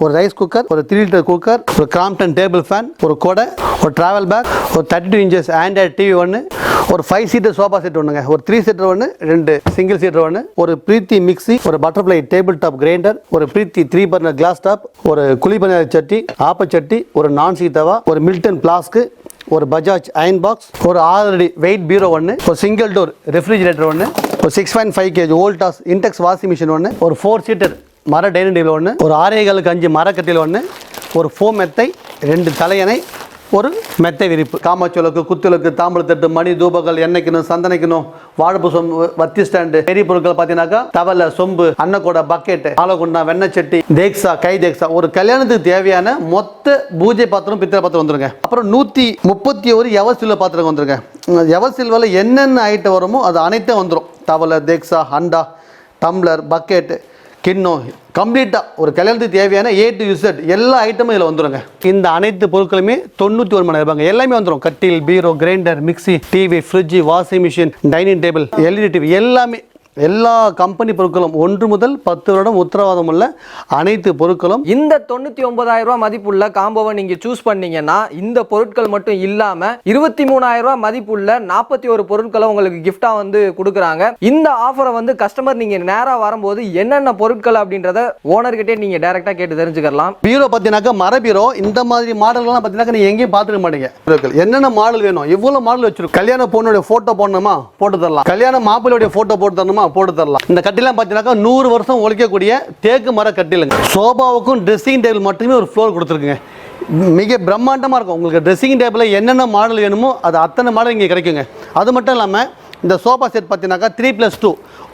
ஒரு rice cooker, ஒரு 3 litre cooker, ஒரு கிராம்ப்டன் டேபிள் ஃபேன், ஒரு கொடை, ஒரு டிராவல் பேக், ஒரு 32 இன்ச்சஸ் ஆண்ட்ராய்ட் டிவி ஒன்று, ஒரு 5 சீட்டர் சோஃபா செட் ஒன்றுங்க, ஒரு 3 சீட்டர் ஒன்று, 2 சிங்கிள் சீட்டர் ஒன்று, ஒரு பிரீத்தி மிக்சி, ஒரு பட்டர்ஃப்ளை டேபிள் டாப் கிரைண்டர், ஒரு பிரீத்தி 3 பர்னர் கிளாஸ் டாப், ஒரு குழிப்பணியார சட்டி, ஆப்பச்சட்டி, ஒரு நான்ஸ்டிக் தவா, ஒரு மில்டன் பிளாஸ்க்கு, ஒரு பஜாஜ் அயன் பாக்ஸ், ஒரு 6 அடி வெயிட் பீரோ ஒன்று, ஒரு சிங்கிள் டோர் ரெஃப்ரிஜிரேட்டர் ஒன்று, ஒரு 6.5 kg Voltas index washing machine ஒன்று, ஒரு 4 சீட்டர் மர டைனிங் டேபிள் ஒன்று, ஒரு 6.5 மரக்கட்டில் ஒன்று, ஒரு ஃபோம் மெத்தை, 2 தலையணை, ஒரு மெத்தை விரிப்பு, காமாச்சோலுக்கு, குத்துலுக்கு, தாம்பளத்தட்டு, மணி, தூபங்கள், எண்ணெய்க்கணும், சந்தனைக்கணும், வாழைப்பு சொம்பு, வத்தி ஸ்டாண்டு, பெரிய பொருட்கள் பார்த்தீங்கன்னாக்கா தவலை, சொம்பு, அன்னக்கூடை, பக்கெட்டு, ஆலகுண்டா, வெண்ணச்சட்டி, தேக்ஸா, கை தேக்ஸா, ஒரு கல்யாணத்துக்கு தேவையான மொத்த பூஜை பாத்திரம், பித்தளை பாத்திரம் வந்துருங்க. அப்புறம் 131 எவர் சில்வர் பாத்திரம் வந்துருங்க. எவர் சில்வரில் என்னென்ன ஐட்டம் வருமோ அது அனைத்தும் வந்துடும். தவலை, தேக்ஸா, அண்டா, டம்ளர், பக்கெட்டு, கிண்ணம், கம்ப்ளீட்டாக ஒரு கல்யாணத்துக்கு தேவையான A to Z எல்லா ஐட்டமும் இதில் வந்துடுங்க. இந்த அனைத்து பொருட்களுமே 91 மணி நேரம் எல்லாமே வந்துடும். கட்டில், bureau, grinder, mixie, TV, fridge, washing machine, dining table, LED TV, எல்லாமே எல்லா கம்பெனி பொருட்களும் 1 முதல் 10 வருடம் உத்தரவாதம் உள்ள அனைத்து பொருட்களும். இந்த 99,000 ரூபாய் மதிப்புள்ள காம்போவை நீங்க சூஸ் பண்ணீங்கன்னா இந்த பொருட்கள் மட்டும் இல்லாம 23,000 ரூபாய் மதிப்புள்ள 41 பொருட்களை உங்களுக்கு கிஃப்டா வந்து கொடுக்குறாங்க. இந்த ஆஃபரை வந்து கஸ்டமர் நீங்க நேரா வரும்போது என்னென்ன பொருட்கள் அப்படின்றத ஓனர்கிட்டே நீங்க டைரக்டா கேட்டு தெரிஞ்சுக்கலாம். பீரோ பார்த்தீங்கன்னாக்கா மர பீரோ, இந்த மாதிரி மாடல்லாம் பார்த்தீங்கன்னா நீங்க எங்கேயும் பார்த்துக்க மாட்டீங்க. என்னென்ன மாடல் வேணும், எவ்வளவு மாடல் வச்சிருக்கோம். கல்யாண பொண்ணுடைய போட்டோ போடணுமா போட்டு தரலாம், கல்யாண மாப்பிள்ளையுடைய போட்டோ போட்டு தரணுமா போட்டு தரலாம். இந்த கட்டிலாம் பார்த்தீங்கன்னா 100 வருஷம் ஒழிக்கக்கூடிய தேக்கு மர கட்டிலுங்க. சோபாவுக்கும் ட்ரெஸ்ஸிங் டேபிள் மட்டுமே ஒரு ஃப்ளோர் கொடுத்துருக்குங்க. மிக பிரம்மாண்டமாக இருக்கும். உங்களுக்கு ட்ரெஸ்ஸிங் டேபிளில் என்னென்ன மாடல் வேணுமோ அது அத்தனை மாடல் இங்கே கிடைக்குங்க. அது மட்டும் இல்லாமல் இந்த சோஃபா செட் பார்த்தீங்கன்னாக்கா 3+2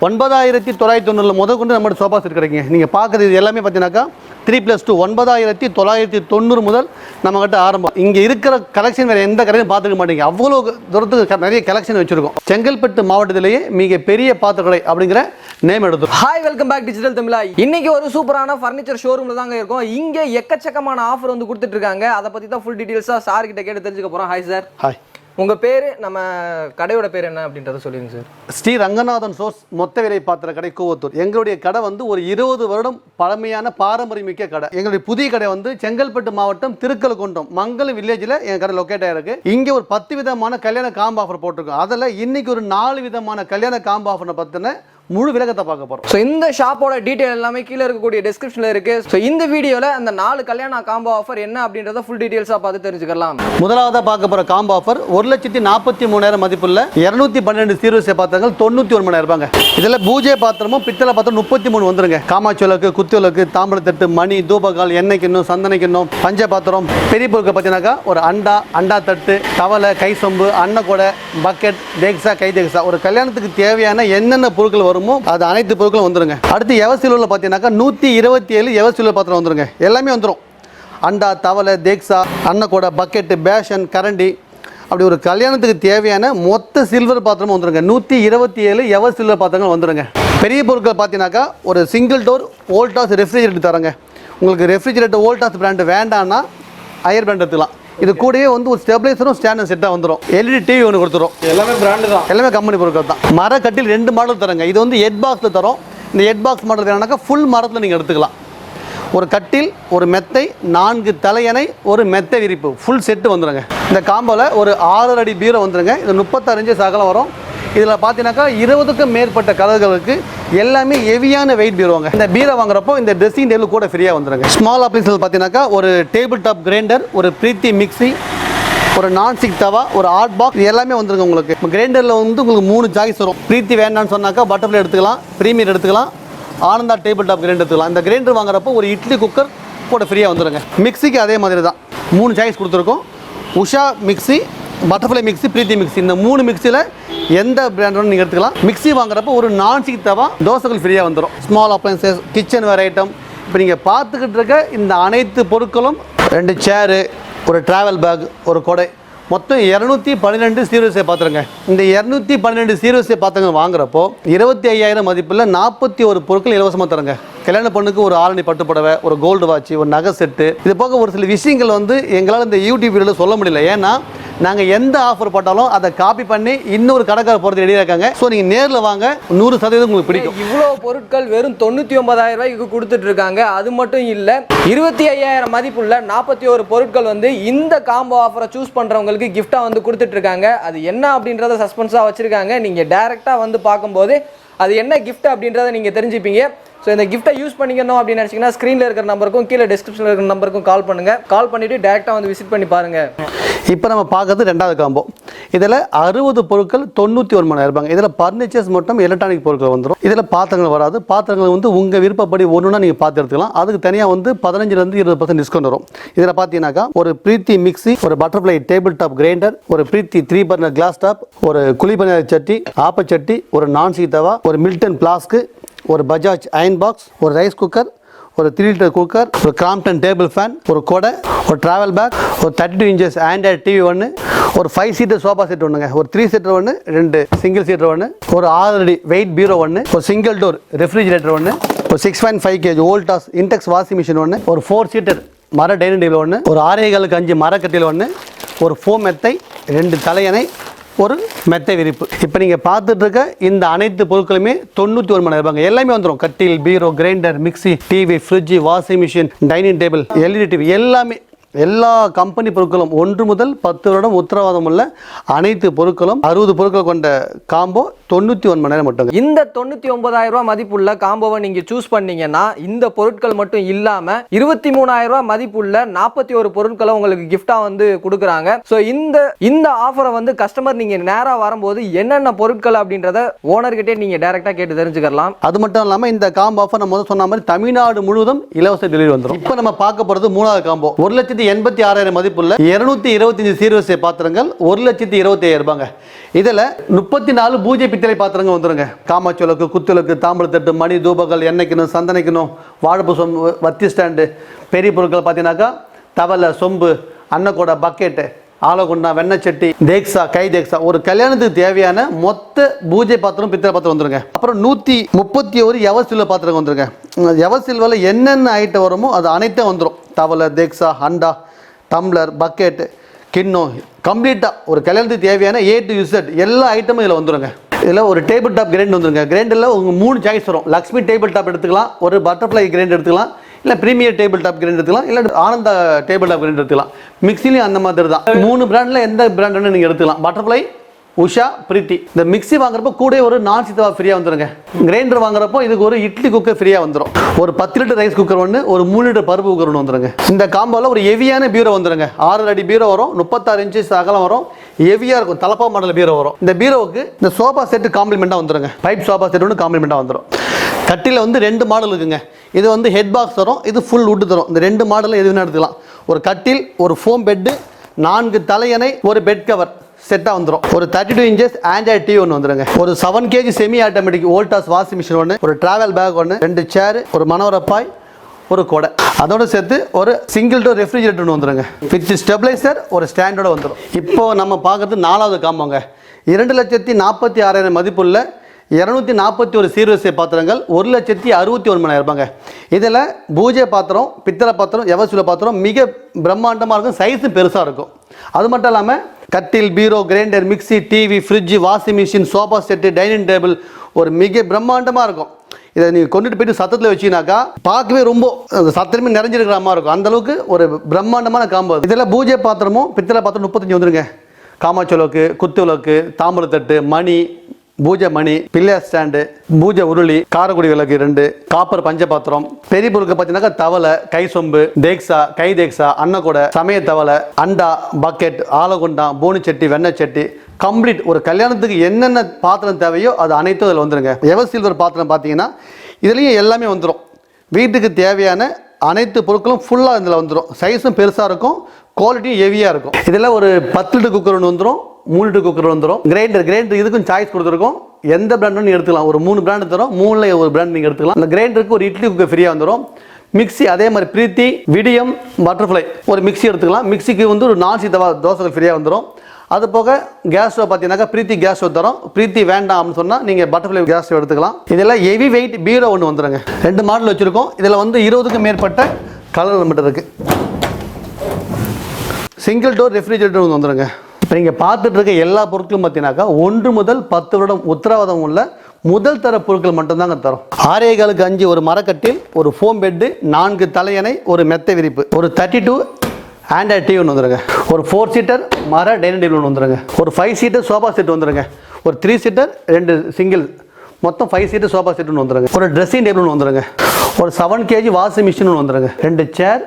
9,990 முதல் கொண்டு நம்மளோட சோஃபா செட் கிடைக்குங்க. நீங்கள் பார்க்குறது இது எல்லாமே பார்த்தீங்கன்னாக்கா 3+2 9,990 முதல் நம்மகிட்ட ஆரம்பம். இங்கே இருக்கிற கலெக்ஷன் வேறு எந்த கடையும் பார்த்துக்க மாட்டீங்க. அவ்வளோ தூரத்துக்கு நிறைய கலெக்ஷன் வச்சுருக்கோம். செங்கல்பட்டு மாவட்டத்திலேயே மிக பெரிய பாத்திர கடை அப்படிங்கிற நேம் எடுத்தோம். ஹாய், வெல்கம் பேக் டிஜிட்டல் தமிழா. இன்னைக்கு ஒரு சூப்பரான ஃபர்னிச்சர் ஷோரூம்ல தாங்க இருக்கோம். இங்கே எக்கச்சக்கமான ஆஃபர் வந்து கொடுத்துட்டு இருக்காங்க. அதை பற்றி தான் ஃபுல் டீட்டெயில்ஸாக சார் கிட்ட கேட்டு தெரிஞ்சுக்க போகிறோம். Hi sir. ஹாய். உங்கள் பேர், நம்ம கடையோட பேர் என்ன அப்படின்றத சொல்லுங்க சார். ஸ்ரீ ரங்கநாதன் சோர்ஸ் மொத்த விலை பாத்திர கடை, கூவத்தூர். எங்களுடைய கடை வந்து ஒரு 20 வருடம் பழமையான பாரம்பரியமிக்க கடை. எங்களுடைய புதிய கடை வந்து செங்கல்பட்டு மாவட்டம் திருக்கழுக்குன்றம் மங்கலம் வில்லேஜில் எங்கள் கடை லொக்கேட் ஆகிருக்கு. இங்கே ஒரு 10 விதமான கல்யாண காம்போ ஆஃபர் போட்டிருக்கோம். அதில் இன்னைக்கு ஒரு 4 விதமான கல்யாண காம்போ ஆஃபரை பற்றின முழு விலகத்தை பார்க்க போகிறோம். ஸோ இந்த ஷாப்போட டீட்டெயில் எல்லாமே கீழே இருக்கக்கூடிய டிஸ்கிரிப்ஷனில் இருக்குது. ஸோ இந்த வீடியோவில் அந்த 4 கல்யாண காம்போ ஆஃபர் என்ன அப்படின்றத ஃபுல் டீட்டெயில்ஸாக பார்த்து தெரிஞ்சுக்கலாம். முதலாவதாக பார்க்க போகிற காம்போ ஆஃபர் 1,43,000 மதிப்புள்ள 212 சீர்வரிசை பாத்திரங்கள் 91 மணி நேரம். இதில் பூஜை பாத்திரமும் பித்தளை பாத்திரம் 33 வந்துருங்க. காமாச்சோலுக்கு, குத்துலுக்கு, தாம்பளத்தட்டு, மணி, தூபகால், எண்ணெய் கிண்ணம், சந்தன கிண்ணம், பஞ்ச பாத்திரம், பெரிய பொருட்கள் பார்த்தீங்கன்னாக்கா ஒரு அண்டா தட்டு, தவலை, கை சொம்பு, அன்னக்கூடை, பக்கெட், தேக்ஸா, கை தேக்ஸா, ஒரு கல்யாணத்துக்கு தேவையான என்னென்ன பொருட்கள் வரும் அது அனைத்து பொருட்களும் வந்துருங்க. அடுத்து எவர் சில்வரில் பார்த்தீங்கன்னாக்கா 127 எவர் சில்வர் பாத்திரம் வந்துருங்க. எல்லாமே வந்துடும். அண்டா, தவலை, தேக்ஸா, அன்னக்கூடை, பக்கெட்டு, பேஷன், கரண்டி, அப்படி ஒரு கல்யாணத்துக்கு தேவையான மொத்த சில்வர் பாத்திரமும் வந்துருங்க. 127 எவர் சில்வர் பாத்திரங்கள் வந்துருங்க. பெரிய பொருட்கள் பார்த்தீங்கன்னாக்கா ஒரு சிங்கிள் டோர் வோல்டாஸ் ரெஃப்ரிஜிரேட்டர் தரங்க. உங்களுக்கு ரெஃப்ரிஜிரேட்டர் வோல்டாஸ் பிராண்டு வேண்டாம்னா ஹையர் பிராண்ட் எடுத்துக்கலாம். இது கூடயே வந்து ஒரு ஸ்டெபிலைசரும் ஸ்டாண்டர்ட் செட்டாக வந்துடும். LED டிவி ஒன்று கொடுத்துரும். எல்லாமே பிராண்டு தான், எல்லாமே கம்பெனி பொருட்கள் தான். மரக்கட்டில் 2 மாடல் தரங்க. இது வந்து ஹெட் பாக்ஸில் தரோம். இந்த ஹெட் பாக்ஸ் மாடல் வேணாக்கா ஃபுல் மரத்தில் நீங்கள் எடுத்துக்கலாம். ஒரு கட்டில், ஒரு மெத்தை, 4 தலையணை, ஒரு மெத்தை விரிப்பு, ஃபுல் செட்டு வந்துடுங்க. இந்த காம்போவில் ஒரு 6 அடி பீரோ வந்துடுங்க. இது 36 இன்ச்சஸ் அகலம் வரும். இதில் பார்த்தீங்கன்னாக்கா 20க்கும் மேற்பட்ட கலர்களுக்கு எல்லாமே ஹெவியான வெயிட் பீரோங்க. இந்த பீரோ வாங்குறப்போ இந்த ட்ரெஸ்ஸிங் டேபிள் கூட ஃப்ரீயாக வந்துடுங்க. ஸ்மால் அப்ளைன்சஸ் பார்த்தீங்கன்னாக்கா ஒரு டேபிள் டாப் கிரைண்டர், ஒரு பிரீத்தி மிக்சி, ஒரு நான்ஸ்டிக் தவா, ஒரு ஹாட் பாக்ஸ், இது எல்லாமே வந்துருங்க. உங்களுக்கு கிரைண்டரில் வந்து உங்களுக்கு 3 சாய்ஸ் வரும். பிரீத்தி வேண்டான்னு சொன்னாக்கா பட்டர்ஃப்ளை எடுத்துக்கலாம், ப்ரீமியர் எடுத்துக்கலாம், ஆனந்தா டேபிள் டாப் கிரைண்டர் எடுத்துக்கலாம். இந்த கிரைண்டர் வாங்குறப்போ ஒரு இட்லி குக்கர் கூட ஃப்ரீயாக வந்துடுங்க. மிக்சிக்கு அதே மாதிரி தான் 3 சாய்ஸ் கொடுத்துருக்கோம். உஷா மிக்சி, பட்டர்ஃப்ளை மிக்சி, பிரீத்தி மிக்சி, இந்த 3 மிக்சியில் எந்த பிராண்டும் நீங்கள் எடுத்துக்கலாம். மிக்சி வாங்குறப்போ ஒரு நான்ஸ்டிக் தவா, தோசைகள் ஃப்ரீயாக வந்துடும். ஸ்மால் அப்ளைன்சஸ், கிச்சன் வேர் ஐட்டம், இப்போ நீங்கள் பார்த்துக்கிட்டு இருக்க இந்த அனைத்து பொருட்களும் 2 சேரு, ஒரு ட்ராவல் பேக், ஒரு கொடை, மொத்தம் 212 சீர்வரிசை பாத்திரங்க. இந்த 212 சீர்வரிசை பாத்திரங்கள் வாங்குறப்போ 25,000 மதிப்புள்ள 41 பொருட்கள் இலவசமாக தரங்க. கல்யாண பொண்ணுக்கு ஒரு ஆரணி பட்டுப்புடவை, ஒரு கோல்டு வாட்ச், ஒரு நகை செட்டு, இது போக ஒரு சில விஷயங்கள் வந்து எங்களால் இந்த யூடியூப் வீடியோவில் சொல்ல முடியல. ஏன்னா நாங்கள் எந்த ஆஃபர் போட்டாலும் அதை காப்பி பண்ணி இன்னொரு கடைக்கார போகிறது ரெடியாக இருக்காங்க. ஸோ நீங்கள் நேரில் வாங்க, 100% உங்களுக்கு பிடிக்கும். இவ்வளோ பொருட்கள் வெறும் 99,000 ரூபாய்க்கு கொடுத்துட்டு இருக்காங்க. அது மட்டும் இல்லை, 25,000 மதிப்புள்ள 41 பொருட்கள் வந்து இந்த காம்போ ஆஃபரை சூஸ் பண்ணுறவங்களுக்கு கிஃப்டாக வந்து கொடுத்துட்டு இருக்காங்க. அது என்ன அப்படின்றத சஸ்பென்ஸாக வச்சுருக்காங்க. நீங்கள் டேரெக்டாக வந்து பார்க்கும்போது அது என்ன கிஃப்ட் அப்படின்றத நீங்கள் தெரிஞ்சுப்பீங்க. ஸோ இந்த கிஃப்ட்டை யூஸ் பண்ணிக்கணும் அப்படின்னு நினச்சிங்கன்னா ஸ்க்ரீனில் இருக்கிற நம்பருக்கும் கீழே டிஸ்கிரிப்ஷனில் இருக்கிற நம்பருக்கும் கால் பண்ணுங்கள். கால் பண்ணிவிட்டு டேரெக்டாக வந்து விசிட் பண்ணி பாருங்கள். இப்போ நம்ம பார்க்கறது ரெண்டாவது காம்போ. இதில் 60 பொருட்கள் 91,000 ரூபாங்க. இதில் பர்னிச்சர்ஸ் மட்டும் எலக்ட்ரானிக் பொருட்கள் வந்துடும். இதில் பாத்திரங்கள் வராது. பாத்திரங்கள் வந்து உங்கள் விருப்பப்படி ஒன்றுனா நீங்கள் பார்த்து எடுத்துக்கலாம். அதுக்கு தனியாக வந்து 15% 20% டிஸ்கவுண்ட் வரும். இதில் பார்த்தீங்கன்னாக்கா ஒரு பிரீத்தி மிக்ஸி, ஒரு பட்டர்ஃப்ளை டேபிள் டாப் கிரைண்டர், ஒரு பிரீத்தி 3 பர்னர் கிளாஸ் டாப், ஒரு குழிப்பணியார சட்டி, ஆப்பச்சட்டி, ஒரு நான்ஸ்டிக் தவா, ஒரு மில்டன் பிளாஸ்க்கு, ஒரு பஜாஜ் அயன் பாக்ஸ், ஒரு ரைஸ் குக்கர், ஒரு 3 லிட்டர் குக்கர், ஒரு கிராம்ப்டன் டேபிள் ஃபேன், ஒரு கொடை, ஒரு டிராவல் பேக், ஒரு 32 இன்ச்சஸ் ஆண்ட்ராய்ட் டிவி ஒன்று, ஒரு 5 சீட்டர் சோஃபா செட் ஒன்றுங்க, ஒரு 3 சீட்டர் ஒன்று, 2 சிங்கிள் சீட்டர் ஒன்று, ஒரு 6 அடி வெயிட் பீரோ ஒன்று, ஒரு சிங்கிள் டோர் ரெஃப்ரிஜிரேட்டர் ஒன்று, ஒரு 6.5 kg Voltas index washing machine ஒன்று, ஒரு 4 சீட்டர் மர டைனிங் டேபிள் ஒன்று, ஒரு 6.5 மரக்கட்டில் ஒன்று, ஒரு ஃபோம் மெத்தை, 2 தலையணை, ஒரு மெத்தை விரிப்பு. இப்போ நீங்கள் பார்த்துட்டு இருக்க இந்த அனைத்து பொருட்களுமே 91,000 ரூபாங்க. எல்லாமே வந்துடும். கட்டில், bureau, grinder, mixie, TV, fridge, washing machine, dining table, LED TV, எல்லாமே எல்லா கம்பெனி பொருட்களும் 1 முதல் 10 வருடம் உத்தரவாதம் உள்ள அனைத்து பொருட்களும் 60 பொருட்கள் கொண்ட காம்போ 91,000 மட்டும். இந்த 99,000 ரூபாய் மதிப்புள்ள காம்போவை நீங்க சூஸ் பண்ணீங்கன்னா இந்த பொருட்கள் மட்டும் இல்லாம 23,000 ரூபாய் மதிப்புள்ள 41 பொருட்களை உங்களுக்கு கிஃப்டா வந்து கொடுக்குறாங்க. ஸோ இந்த ஆஃபரை வந்து கஸ்டமர் நீங்க நேரா வரும்போது என்னென்ன பொருட்கள் அப்படின்றத ஓனர்கிட்டே நீங்க டைரக்டா கேட்டு தெரிஞ்சுக்கலாம். அது மட்டும் இல்லாமல் இந்த காம்போ ஆஃபர் நம்ம முதல் சொன்ன மாதிரி தமிழ்நாடு முழுவதும் இலவச டெலிவரி வந்துடும். இப்போ நம்ம பார்க்க போகிறது 3வது காம்போ. 1,86,000 மதிப்புள்ள 225 சீர்வரிசை பாத்திரங்கள் 1,25,000 ரூபாங்க. இதில் 34 பூஜை பித்தளை பாத்திரங்கள் வந்துருங்க. காமாட்சி, குத்துவிளக்கு, தாம்பூலத்தட்டு, மணி, தூபங்கள், எண்ணெய்க்கணும், சந்தனைக்கணும், வாழைப்பு சொம்பு, வத்தி ஸ்டாண்டு, பெரிய பொருட்கள் பார்த்தீங்கன்னாக்கா தவலை, சொம்பு, அன்னக்கூடை, பக்கெட்டு, ஆலகுண்டா, வெண்ணச்சட்டி, தேக்ஸா, கை தேக்ஸா, ஒரு கல்யாணத்துக்கு தேவையான மொத்த பூஜை பாத்திரம் பித்தளை பாத்திரம் வந்துருங்க. அப்புறம் 131 எவர் சில்வர் பாத்திரம் வந்துருங்க. எவர் சில்வரில் என்னென்ன ஐட்டம் வருமோ அது அனைத்தும் வந்துடும். தவலை, தேக்ஸா, அண்டா, டம்ளர், பக்கெட்டு, கிண்ணம், கம்ப்ளீட்டாக ஒரு கல்யாணத்துக்கு தேவையான A to Z எல்லா ஐட்டமும் இதில் வந்துருங்க. இதில் ஒரு டேபிள் டாப் கிரைண்ட் வந்துருங்க. கிரைண்டரில் உங்களுக்கு 3 சாய்ஸ் வரும். லக்ஷ்மி டேபிள் டாப் எடுத்துக்கலாம், ஒரு பட்டர்ஃப்ளை கிரைண்ட் எடுத்துக்கலாம், இல்லை ப்ரீமியர் டேபிள் டாப் கிரைண்ட் எடுத்துக்கலாம், இல்லை ஆனந்தா டேபிள் டாப் கிரைண்ட் எடுத்துக்கலாம். மிக்சிலையும் அந்த மாதிரி தான் 3 பிராண்டில் எந்த பிராண்ட் வேணும் நீங்கள் எடுத்துக்கலாம். பட்டர்ஃப்ளை, உஷா, பிரீத்தி. இந்த மிக்ஸி வாங்குறப்போ கூட ஒரு நான்ஸ்டிக் தவா ஃப்ரீயாக வந்துருங்க. கிரைண்டர் வாங்குறப்போ இதுக்கு ஒரு இட்லி குக்கர் ஃப்ரீயாக வந்துடும். ஒரு 10 லிட்டர் ரைஸ் குக்கர் ஒன்று, ஒரு 3 லிட்டர் பருப்பு குக்கர் ஒன்று வந்துருங்க. இந்த காம்போவில் ஒரு ஹெவியான பீரோ வந்துருங்க. 6 அடி பீரோ வரும், 36 இன்ச்சஸ் அகலம் வரும், ஹெவியாக இருக்கும். தலப்பா மாடல் பீரோ வரும். இந்த பீரோவுக்கு இந்த சோஃபா செட்டு காம்ப்ளிமெண்ட்டாக வந்துருங்க. பைப் சோஃபா செட் ஒன்று காம்ப்ளிமெண்ட்டாக வந்துடும். கட்டில் வந்து 2 மாடல் இருக்குங்க. இது வந்து ஹெட் பாக்ஸ் வரும், இது ஃபுல் வுட் தரும். இந்த 2 மாடலில் எது வேணால் எடுத்துக்கலாம். ஒரு கட்டில், ஒரு ஃபோம் பெட்டு, 4 தலையணை, ஒரு பெட் கவர் செட்டாக வந்துடும். ஒரு 32 இன்ச்சஸ் ஆண்ட்ராய்ட் டிவி ஒன்று வந்துருங்க. ஒரு 7 kg semi automatic Voltas washing machine ஒன்று, ஒரு டிராவல் பேக் ஒன்று, 2 சேர், ஒரு மனோரப்பாய், ஒரு கொடை, அதோட சேர்த்து ஒரு சிங்கிள் டோர் ரெஃப்ரிஜிரேட்டர் ஒன்று வந்துருங்க. வித் ஸ்டெபிளைசர், ஒரு ஸ்டாண்டோட வந்துடும். இப்போ நம்ம பார்க்கறது 4வது காம்போங்க. 2,46,000 மதிப்புள்ள 241 சீர்வரிசை பாத்திரங்கள் 1,61,000 ரூபாங்க. இதில் பூஜை பாத்திரம், பித்தளை பாத்திரம், எவர் சில்வர் பாத்திரம் மிக பிரம்மாண்டமாக இருக்கும். சைஸும் பெருசாக இருக்கும். அது மட்டும் இல்லாமல் கட்டில், bureau, grinder, mixie, TV, fridge, washing machine, sofa set, dining table ஒரு மிக பிரம்மாண்டமாக இருக்கும். இதை நீங்கள் கொண்டுட்டு போயிட்டு சத்தத்தில் வச்சிங்கனாக்கா பார்க்கவே ரொம்ப சத்தமே நிறைஞ்சிருக்கிற மாதிரி இருக்கும். அந்தளவுக்கு ஒரு பிரம்மாண்டமான காம்போ. இதில் பூஜை பாத்திரமும் பித்தளை பாத்திரம் 35 வந்துருங்க. காமாட்சி விளக்கு, குத்து விளக்கு, தாம்பூலத்தட்டு, மணி, பூஜை மணி, பிள்ளையார் ஸ்டாண்டு, பூஜை உருளி, காரக்குடி விளக்கு 2, காப்பர் பஞ்சபாத்திரம், பெரிய பொருட்கள் பார்த்தீங்கன்னாக்கா தவலை, கை சொம்பு, தேக்ஸா, கை தேக்ஸா, அன்னக்கூடை, சமய தவலை, அண்டா, பக்கெட், ஆலகுண்டா, போனிச்சட்டி, வெண்ணச்சட்டி, கம்ப்ளீட் ஒரு கல்யாணத்துக்கு என்னென்ன பாத்திரம் தேவையோ அது அனைத்தும் அதில் வந்துருங்க. எவர் சில்வர் பாத்திரம் பார்த்தீங்கன்னா இதுலேயும் எல்லாமே வந்துடும். வீட்டுக்கு தேவையான அனைத்து பொருட்களும் ஃபுல்லாக இதில் வந்துடும். சைஸும் பெருசாக இருக்கும், குவாலிட்டியும் ஹெவியாக இருக்கும். இதில் ஒரு 10 லிட்டர் குக்கர் ஒன்று வந்துடும், 3 லிட்டர் குக்கர் வந்துடும். கிரைண்டர் இதுக்கும் சாய்ஸ் கொடுத்துருக்கோம். எந்த பிராண்டும் நீங்கள் எடுத்துக்கலாம். ஒரு 3 பிராண்டு தரும், 3ல் ஒரு பிராண்ட் நீங்கள் எடுத்துக்கலாம். அந்த கிரைண்டருக்கு ஒரு இட்லி குக்கர் ஃப்ரீயாக வந்துடும். மிக்ஸி அதே மாதிரி பிரீத்தி, விடியம், பட்டர்ஃப்ளை ஒரு மிக்ஸி எடுத்துக்கலாம். மிக்ஸிக்கு வந்து ஒரு நான்ஸ்டிக் தவா தோசைகள் ஃப்ரீயாக வந்துடும். அது போக கேஸ் ஸ்டவ் பார்த்தீங்கன்னாக்கா பிரீத்தி கேஸ் ஸ்டவ் தரும். பிரீத்தி வேண்டாம் அப்படின்னு சொன்னால் நீங்கள் பட்டர்ஃப்ளை கேஸ் ஸ்டவ் எடுத்துக்கலாம். இதெல்லாம் ஹெவி வெயிட் பீரோ ஒன்று வந்துடுங்க. 2 மாடல் வச்சுருக்கோம். இதில் வந்து 20க்கும் மேற்பட்ட கலர் மட்டும் இருக்குது. சிங்கிள் டோர் ரெஃப்ரிஜிரேட்டர் ஒன்று வந்துடுங்க. இப்போ நீங்கள் பார்த்துட்டு இருக்க எல்லா பொருட்களும் பார்த்தீங்கன்னாக்கா 1 முதல் 10 வருடம் உத்தரவாதம் உள்ள முதல் தர பொருட்கள் மட்டும்தாங்க தரும். 6.5 ஒரு மரக்கட்டில், ஒரு ஃபோம் பெட்டு, 4 தலையணை, ஒரு மெத்தை விரிப்பு, ஒரு 32 ஆண்ட்ராய்ட் டிவி ஒன்று வந்துருங்க, ஒரு 4 சீட்டர் மர டைனிங் டேபிள் ஒன்று வந்துருங்க, ஒரு 5 சீட்டர் சோஃபா செட் வந்துருங்க, ஒரு 3 சீட்டர் 2 சிங்கிள், மொத்தம் 5 சீட்டர் சோஃபா செட் ஒன்று வந்துருங்க, ஒரு ட்ரெஸ்ஸிங் டேபிள் ஒன்று வந்துருங்க, ஒரு 7 kg வாஷிங் மிஷின் ஒன்று வந்துருங்க, 2 சேர்,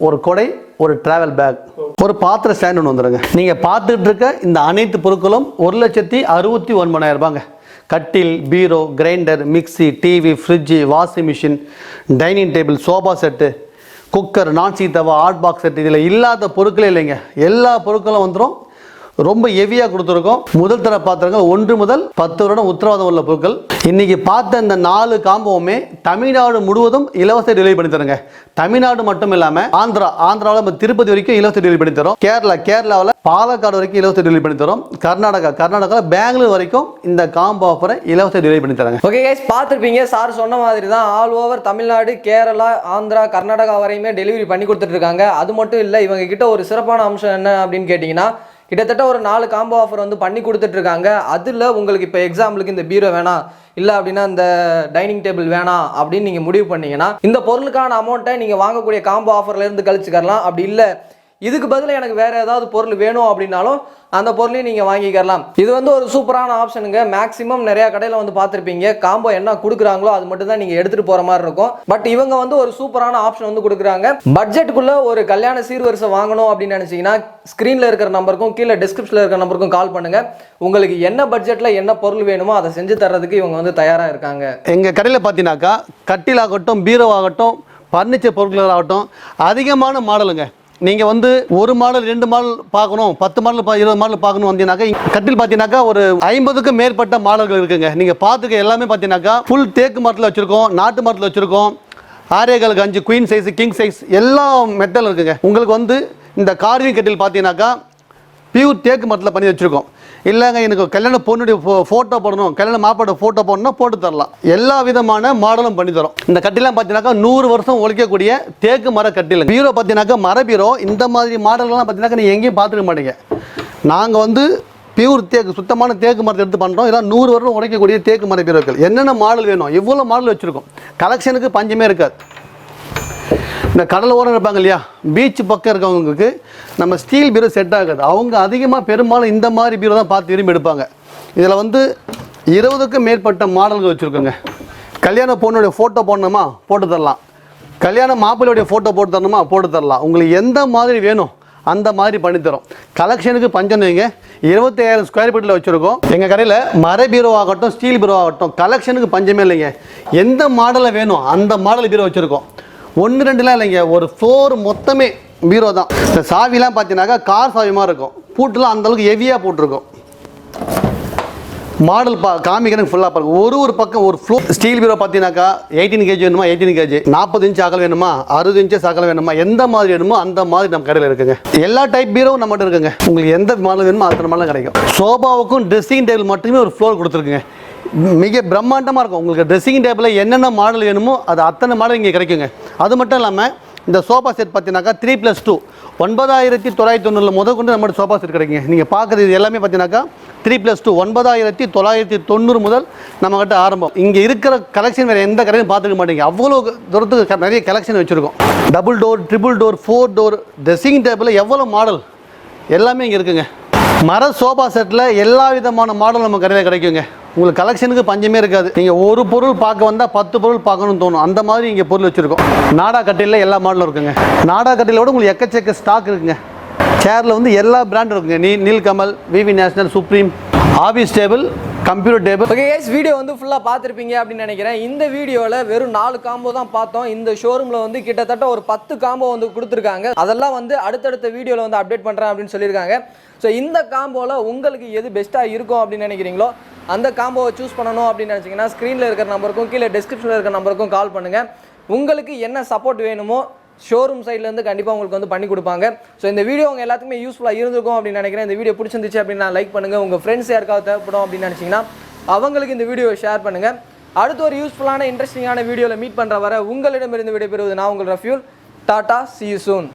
ஒரு கொடை, ஒரு டிராவல் பேக், ஒரு பாத்திர ஸ்டாண்ட் ஒன்று வந்துருங்க. நீங்கள் பார்த்துட்டு இருக்க இந்த அனைத்து பொருட்களும் 1,69,000 ரூபாங்க. கட்டில், bureau, grinder, mixie, TV, fridge, washing machine, dining table, sofa set, cooker, nonstick தவா, ஹாட் பாக்ஸ் செட், இதில் இல்லாத பொருட்களே இல்லைங்க. எல்லா பொருட்களும் வந்துடும். ரொம்ப ஹெவியாக கொடுத்துருக்கோம். முதல் தர பாத்திரங்கள் 1 முதல் 10 வருடம் உத்தரவாதம் உள்ள பொருட்கள். இன்னைக்கு பார்த்த இந்த 4 காம்போவுமே தமிழ்நாடு முழுவதும் இலவச டெலிவரி பண்ணி தருங்க. தமிழ்நாடு மட்டும் இல்லாமல் ஆந்திராவில் நம்ம திருப்பதி வரைக்கும் இலவச டெலிவரி பண்ணி தரோம். கேரளாவில் பாலக்காடு வரைக்கும் இலவச டெலிவரி பண்ணி தரோம். கர்நாடகாவில் பெங்களூர் வரைக்கும் இந்த காம்போ ஆஃபரை இலவச டெலிவரி பண்ணி தராங்க. ஓகே கைஸ், பார்த்துருப்பீங்க. சார் சொன்ன மாதிரி தான் ஆல் ஓவர் தமிழ்நாடு, கேரளா, ஆந்திரா, கர்நாடகா வரையுமே டெலிவரி பண்ணி கொடுத்துட்டு இருக்காங்க. அது மட்டும் இல்லை, இவங்க கிட்ட ஒரு சிறப்பான அம்சம் என்ன அப்படின்னு கேட்டிங்கன்னா, கிட்டத்தட்ட ஒரு 4 காம்போ ஆஃபர் வந்து பண்ணி கொடுத்துட்டு இருக்காங்க. அதில் உங்களுக்கு இப்போ எக்ஸாம்பிளுக்கு இந்த பீரோ வேணாம், இல்லை அப்படின்னா இந்த டைனிங் டேபிள் வேணாம் அப்படின்னு நீங்கள் முடிவு பண்ணீங்கன்னா இந்த பொருளுக்கான அமௌண்ட்டை நீங்கள் வாங்கக்கூடிய காம்போ ஆஃபர்லேருந்து கழிச்சுக்கலாம். அப்படி இல்லை இதுக்கு பதிலாக எனக்கு வேறு ஏதாவது பொருள் வேணும் அப்படின்னாலும் அந்த பொருளையும் நீங்கள் வாங்கிக்கலாம். இது வந்து ஒரு சூப்பரான ஆப்ஷனுங்க. மேக்ஸிமம் நிறையா கடையில் வந்து பார்த்துருப்பீங்க, காம்போ என்ன கொடுக்குறாங்களோ அது மட்டும் தான் நீங்கள் எடுத்துகிட்டு போகிற மாதிரி இருக்கும். பட் இவங்க வந்து ஒரு சூப்பரான ஆப்ஷன் வந்து கொடுக்குறாங்க. பட்ஜெட்டுக்குள்ளே ஒரு கல்யாண சீர்வரிசை வாங்கணும் அப்படின்னு நினச்சிங்கன்னா ஸ்க்ரீனில் இருக்கிற நம்பருக்கும் கீழே டிஸ்கிரிப்ஷனில் இருக்கிற நம்பருக்கும் கால் பண்ணுங்கள். உங்களுக்கு என்ன பட்ஜெட்டில் என்ன பொருள் வேணுமோ அதை செஞ்சு தர்றதுக்கு இவங்க வந்து தயாராக இருக்காங்க. எங்கள் கடையில் பார்த்தீங்கன்னாக்கா கட்டில் ஆகட்டும், பீரோ ஆகட்டும், ஃபர்னிச்சர் பொருட்கள் ஆகட்டும், அதிகமான மாடலுங்க. நீங்கள் வந்து ஒரு மாடல் 2 மாடல் பார்க்கணும், 10 மாடல் 20 மாடல் பார்க்கணும் வந்தீங்கன்னாக்கா கட்டில் பார்த்தீங்கன்னாக்கா ஒரு 50க்கும் மேற்பட்ட மாடல்கள் இருக்குங்க. நீங்கள் பார்த்துக்க எல்லாமே பார்த்தீங்கன்னாக்கா ஃபுல் தேக்கு மரத்தில் வச்சுருக்கோம், நாட்டு மரத்தில் வச்சுருக்கோம், 6.5 குயின் சைஸ், கிங் சைஸ் எல்லா மெட்டல் இருக்குங்க. உங்களுக்கு வந்து இந்த கார்விங் கட்டில் பார்த்தீங்கன்னாக்கா பியூர் தேக்கு மரத்தில் பண்ணி வச்சுருக்கோம். இல்லைங்க எனக்கு கல்யாண பொண்ணுடைய ஃபோட்டோ போடணும், கல்யாண மாப்பாட ஃபோட்டோ போடணும்னா போட்டு தரலாம். எல்லா விதமான மாடலும் பண்ணி தரோம். இந்த கட்டிலாம் பார்த்தீங்கன்னாக்கா 100 வருஷம் உழைக்கக்கூடிய தேக்கு மர கட்டில். பீரோ பார்த்தீங்கன்னாக்கா மர பீரோ. இந்த மாதிரி மாடல்லாம் பார்த்தீங்கன்னாக்கா நீங்கள் எங்கேயும் பார்த்துக்க மாட்டீங்க. நாங்கள் வந்து பியூர் தேக்கு, சுத்தமான தேக்கு மரத்தை எடுத்து பண்ணுறோம். இதெல்லாம் 100 வருடம் உழைக்கக்கூடிய தேக்கு மர பீரோக்கள். என்னென்ன மாடல் வேணும், எவ்வளோ மாடல் வச்சுருக்கோம். கலெக்ஷனுக்கு பஞ்சமே இருக்காது. இந்த கடல் ஓரம் இருப்பாங்க இல்லையா, பீச் பக்கம் இருக்கவங்களுக்கு நம்ம ஸ்டீல் பீரோ செட் ஆகாது. அவங்க அதிகமாக பெரும்பாலும் இந்த மாதிரி பீரோ தான் பார்த்து விரும்பி எடுப்பாங்க. இதில் வந்து 20க்கும் மேற்பட்ட மாடல்கள் வச்சுருக்கோங்க. கல்யாண பொண்ணுடைய ஃபோட்டோ போடணுமா போட்டு தரலாம், கல்யாண மாப்பிள்ளையுடைய ஃபோட்டோ போட்டு தரணுமா போட்டு தரலாம். உங்களுக்கு எந்த மாதிரி வேணும் அந்த மாதிரி பண்ணித்தரோம். கலெக்ஷனுக்கு பஞ்சம் வைங்க. 25,000 ஸ்கொயர் ஃபீட்டில் வச்சுருக்கோம். எங்கள் கடையில் மர பீரோ ஆகட்டும், ஸ்டீல் பீரோ ஆகட்டும், கலெக்ஷனுக்கு பஞ்சமே இல்லைங்க. எந்த மாடலில் வேணும் அந்த மாடல் பீரோ வச்சுருக்கோம். 1-2லாம் இல்லைங்க, ஒரு ஃப்ளோர் மொத்தமே பீரோ தான். இந்த சாவிலாம் பார்த்தீங்கன்னாக்கா கார் சாவி மாதிரி இருக்கும். பூட்டுலாம் அந்தளவுக்கு ஹெவியாக போட்டிருக்கும். மாடல் காமிக்கிறதுக்கு ஃபுல்லாக பாருங்கள். ஒரு பக்கம் ஒரு ஃப்ளோர். ஸ்டீல் பீரோ பார்த்தீங்கன்னாக்கா 18 kg வேணுமா 18 kg, 40 இன்ச் அகலம் வேணுமா 60 இன்ச்சஸ் அகலம் வேணுமா, எந்த மாதிரி வேணுமோ அந்த மாதிரி நம்ம கடையில் இருக்குங்க. எல்லா டைப் பீரோவும் நம்மகிட்ட இருக்குங்க. உங்களுக்கு எந்த மாடல் வேணுமோ அந்த மாடலும் கிடைக்கும். சோபாவுக்கும் ட்ரெஸ்ஸிங் டேபிள் மட்டுமே ஒரு ஃப்ளோர் கொடுத்துருக்குங்க. மிக பிரம்மாண்டமாக இருக்கும். உங்களுக்கு ட்ரெஸ்ஸிங் டேபிளில் என்னென்ன மாடல் வேணுமோ அது அத்தனை மாடல் இங்கே கிடைக்குங்க. அது மட்டும் இல்லாமல் இந்த சோஃபா செட் பார்த்தீங்கன்னாக்கா 3+2 9,990 முதல் கொண்டு நம்மகிட்ட சோஃபா செட் கிடைக்குங்க. நீங்கள் பார்க்குறது இது எல்லாமே பார்த்தீங்கன்னாக்கா 3+2 9,990 முதல் நம்மகிட்ட ஆரம்பம். இங்கே இருக்கிற கலெக்ஷன் வேறு எந்த கடையும் பார்த்துக்க மாட்டீங்க. அவ்வளோ தூரத்துக்கு நிறைய கலெக்ஷன் வச்சுருக்கோம். Double door, triple door, 4 door, dressing டேபிளில் எவ்வளோ மாடல் எல்லாமே இங்கே இருக்குங்க. மர சோஃபா செட்டில் எல்லா விதமான மாடல் நம்ம கடையில் கிடைக்குங்க. உங்களுக்கு கலெக்ஷனுக்கு பஞ்சமே இருக்காது. நீங்கள் ஒரு பொருள் பார்க்க வந்தால் 10 பொருள் பார்க்கணும்னு தோணும். அந்த மாதிரி இங்கே பொருள் வச்சுருக்கோம். நாடா கட்டிலில் எல்லா மாடலும் இருக்குங்க. நாடா கட்டிலோட உங்களுக்கு எக்கச்சக்க ஸ்டாக் இருக்குங்க. சேரில் வந்து எல்லா பிராண்டும் இருக்குங்க. Nilkamal, VV national, supreme, office table, computer table. Okay guys, video வந்து ஃபுல்லாக பார்த்துருப்பீங்க அப்படின்னு நினைக்கிறேன். இந்த வீடியோவில் வெறும் 4 காம்போ தான் பார்த்தோம். இந்த ஷோரூமில் வந்து கிட்டத்தட்ட ஒரு 10 காம்போ வந்து கொடுத்துருக்காங்க. அதெல்லாம் வந்து அடுத்தடுத்த வீடியோவில் வந்து அப்டேட் பண்ணுறேன் அப்படின்னு சொல்லியிருக்காங்க. ஸோ இந்த காம்போவில் உங்களுக்கு எது பெஸ்ட்டாக இருக்கும் அப்படின்னு நினைக்கிறீங்களோ அந்த காம்போவை சூஸ் பண்ணணும் அப்படின்னு நினச்சிங்கன்னா ஸ்க்ரீனில் இருக்கிற நம்பருக்கும் கீழே டிஸ்கிரிப்ஷனில் இருக்கிற நம்பருக்கும் கால் பண்ணுங்கள். உங்களுக்கு என்ன சப்போர்ட் வேணுமோ ஷோரூம் சைட்லேருந்து கண்டிப்பாக உங்களுக்கு வந்து பண்ணி கொடுப்பாங்க. ஸோ இந்த வீடியோ உங்கள் எல்லாத்துக்குமே யூஸ்ஃபுல்லாக இருந்திருக்கும் அப்படின்னு நினைக்கிறேன். இந்த வீடியோ பிடிச்சிருந்துச்சு அப்படின்னா லைக் பண்ணுங்கள். உங்கள் ஃப்ரெண்ட்ஸ் யாருக்காவது தேவைப்படும் அப்படின்னு நினச்சிங்கன்னா அவங்களுக்கு இந்த வீடியோவை ஷேர் பண்ணுங்கள். அடுத்து ஒரு யூஸ்ஃபுல்லான இன்ட்ரெஸ்டிங்கான வீடியோவில் மீட் பண்ணுற வர உங்களிடமிருந்து விடைபெறுவது நான் உங்கள் ரஃப்யூல். Tata, see you soon.